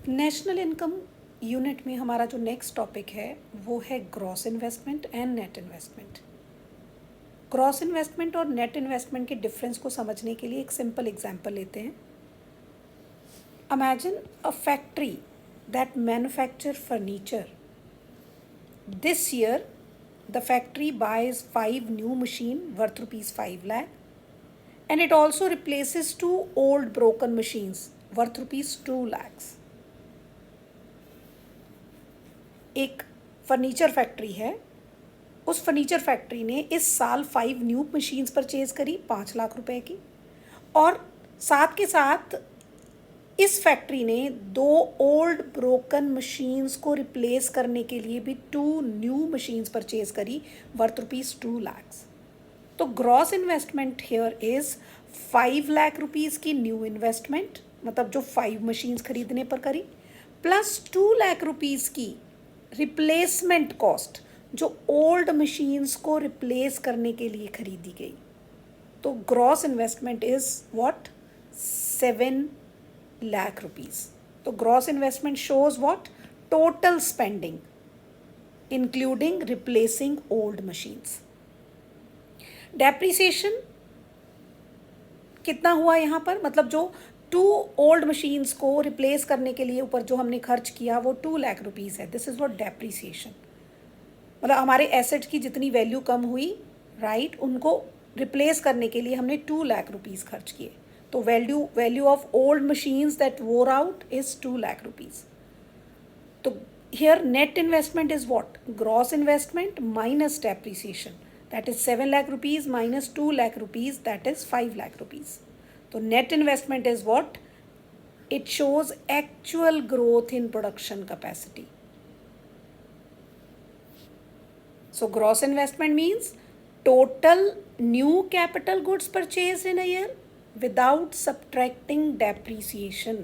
National income unit में हमारा जो नेक्स्ट टॉपिक है वो है gross investment and net investment. Gross investment और नेट इन्वेस्टमेंट के डिफरेंस को समझने के लिए एक सिंपल एग्जांपल लेते हैं। Imagine a factory that manufacture furniture. This year the factory buys 5 new machine worth rupees 5 lakh and it also replaces 2 old broken machines worth rupees 2 lakhs. एक furniture factory है, उस फर्नीचर फैक्ट्री ने इस साल 5 new machines purchase करी 5 लाख रुपए की, और साथ के साथ इस फैक्ट्री ने 2 ओल्ड ब्रोकन मशीन्स को रिप्लेस करने के लिए भी 2 न्यू मशीन्स परचेज करी वर्थ रुपीज़ 2 lakhs. तो gross investment here is 5 lakh rupees की न्यू इन्वेस्टमेंट, मतलब जो 5 मशीन्स खरीदने पर करी, प्लस 2 लाख रुपीज़ की रिप्लेसमेंट कॉस्ट जो ओल्ड मशीन्स को रिप्लेस करने के लिए खरीदी गई. तो gross investment is what 7 lakh rupees. तो gross investment shows what total spending including replacing old machines. Depreciation कितना हुआ यहाँ पर, मतलब जो 2 ओल्ड मशीन्स को रिप्लेस करने के लिए ऊपर जो हमने खर्च किया वो 2 लाख रुपीज़ है. दिस इज व्हाट डेप्रिसिएशन, मतलब हमारे एसेट्स की जितनी वैल्यू कम हुई, राइट, उनको रिप्लेस करने के लिए हमने 2 लाख रुपीज़ खर्च किए. तो value of old machines that wore out is 2 lakh rupees. तो here net investment is what gross investment minus depreciation, that is 7 lakh rupees minus 2 lakh rupees, that is 5 lakh rupees. तो net investment is what it shows actual growth in production capacity. So gross investment means total new capital goods purchased in a year without subtracting depreciation.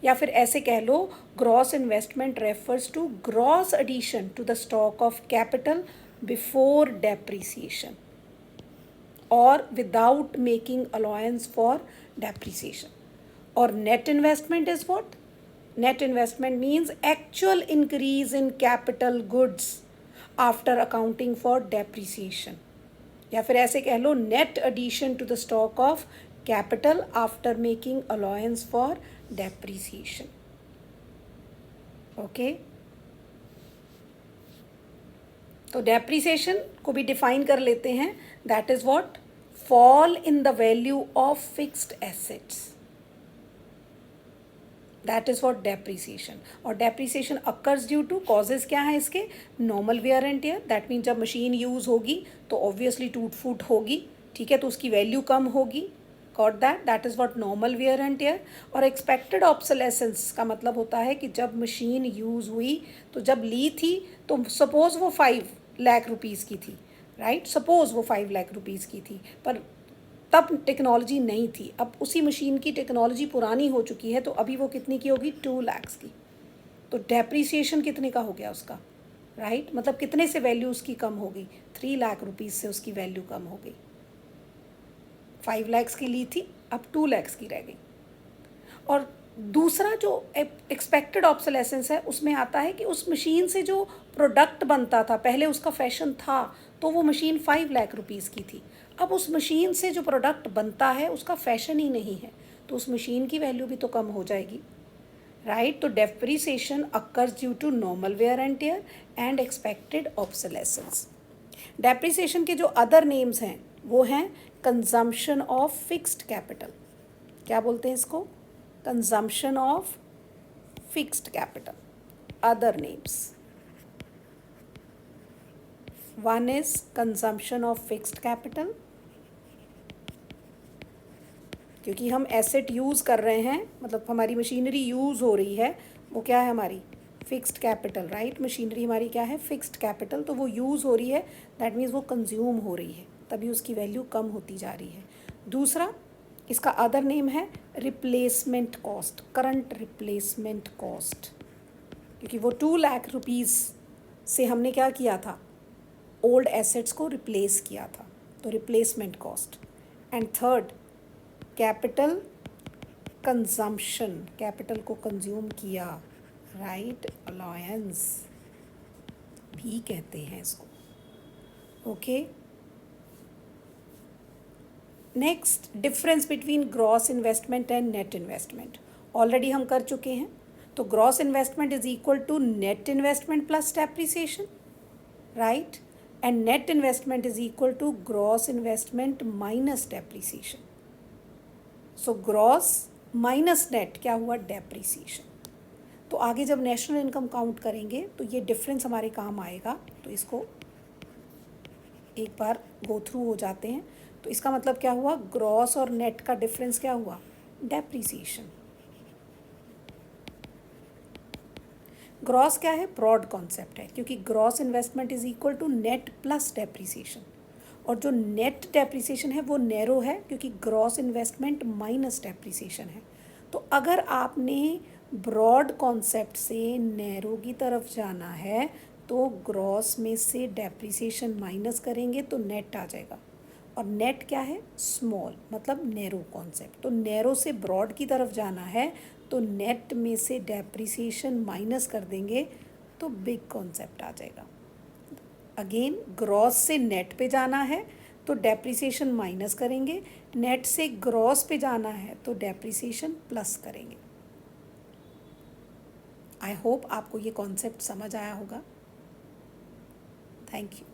या फिर ऐसे कह लो, gross investment refers to gross addition to the stock of capital before depreciation or without making allowance for depreciation. Or net investment is what? Net investment means actual increase in capital goods after accounting for depreciation. या फिर ऐसे कह लो net addition to the stock of capital after making allowance for depreciation. Okay, तो depreciation को भी define कर लेते हैं. That is what fall in the value of fixed assets. That is what depreciation. और depreciation occurs due to causes क्या है इसके, normal wear and tear. That mean जब मशीन यूज़ होगी तो ऑब्वियसली टूट फूट होगी, ठीक है, तो उसकी वैल्यू कम होगी. Got that is what normal wear and टेयर. और एक्सपेक्टेड ऑब्सोलेसेंस का मतलब होता है कि जब मशीन यूज़ हुई, तो जब ली थी तो सपोज़ वो 5 लाख रुपीज़ की थी, राइट, सपोज़ वो 5 लाख रुपीज़ की थी, पर तब टेक्नोलॉजी नहीं थी. अब उसी मशीन की टेक्नोलॉजी पुरानी हो चुकी है, तो अभी वो कितनी की होगी, 2 लाख की. तो डेप्रिसिएशन कितने का हो गया उसका, राइट, मतलब कितने से वैल्यू उसकी कम हो गई, 3 लाख रुपीज़ से उसकी वैल्यू कम हो गई. 5 लाख की ली थी, अब 2 लाख की रह गई. और दूसरा जो एक्सपेक्टेड ऑब्सोलेसेंस है उसमें आता है कि उस मशीन से जो प्रोडक्ट बनता था, पहले उसका फैशन था तो वो मशीन 5 लाख रुपीज़ की थी. अब उस मशीन से जो प्रोडक्ट बनता है उसका फैशन ही नहीं है, तो उस मशीन की वैल्यू भी तो कम हो जाएगी, राइट. तो depreciation occurs due to normal wear and tear and expected obsolescence. Depreciation के जो अदर नेम्स हैं वो हैं कंजम्पशन ऑफ फिक्स्ड कैपिटल. क्या बोलते हैं इसको, consumption of fixed capital. Other names, one is consumption of fixed capital, क्योंकि हम एसेट यूज़ कर रहे हैं, मतलब हमारी मशीनरी यूज़ हो रही है, वो क्या है हमारी फिक्स्ड कैपिटल, राइट. मशीनरी हमारी क्या है, फिक्स्ड कैपिटल. तो वो यूज़ हो रही है, दैट मीन्स वो कंज्यूम हो रही है, तभी उसकी वैल्यू कम होती जा रही है. दूसरा इसका अदर नेम है replacement cost, current replacement cost, क्योंकि वो 2 लाख रुपीज़ से हमने क्या किया था, ओल्ड एसेट्स को रिप्लेस किया था, तो replacement cost. And third capital consumption, capital को कंज्यूम किया, राइट, अलायंस भी कहते हैं इसको। Okay, next, difference between gross investment and net investment already हम कर चुके हैं। तो gross investment is equal to net investment plus depreciation, right, and net investment is equal to gross investment minus depreciation. So gross minus net क्या हुआ, depreciation. तो आगे जब नेशनल इनकम काउंट करेंगे तो ये डिफरेंस हमारे काम आएगा। तो इसको एक बार गो थ्रू हो जाते हैं। तो इसका मतलब क्या हुआ, ग्रॉस और नेट का डिफरेंस क्या हुआ, डेप्रिसिएशन। ग्रॉस क्या है, ब्रॉड कॉन्सेप्ट है, क्योंकि gross investment is equal to net plus depreciation, और जो नेट डेप्रिसिएशन है वो नैरो है, क्योंकि ग्रॉस इन्वेस्टमेंट माइनस डेप्रिसिएशन है। तो अगर आपने ब्रॉड कॉन्सेप्ट से नैरो की तरफ जाना है तो ग्रॉस में से डेप्रिसिएशन माइनस करेंगे तो नेट आ जाएगा, और नेट क्या है, स्मॉल, मतलब नैरो कॉन्सेप्ट। तो नैरो से ब्रॉड की तरफ जाना है तो नेट में से डेप्रिसिएशन माइनस कर देंगे तो बिग कॉन्सेप्ट आ जाएगा। अगेन, ग्रॉस से नेट पे जाना है तो डेप्रिसिएशन माइनस करेंगे, नेट से ग्रॉस पे जाना है तो डेप्रिसिएशन प्लस करेंगे। आई होप आपको ये कॉन्सेप्ट समझ आया होगा। Thank you.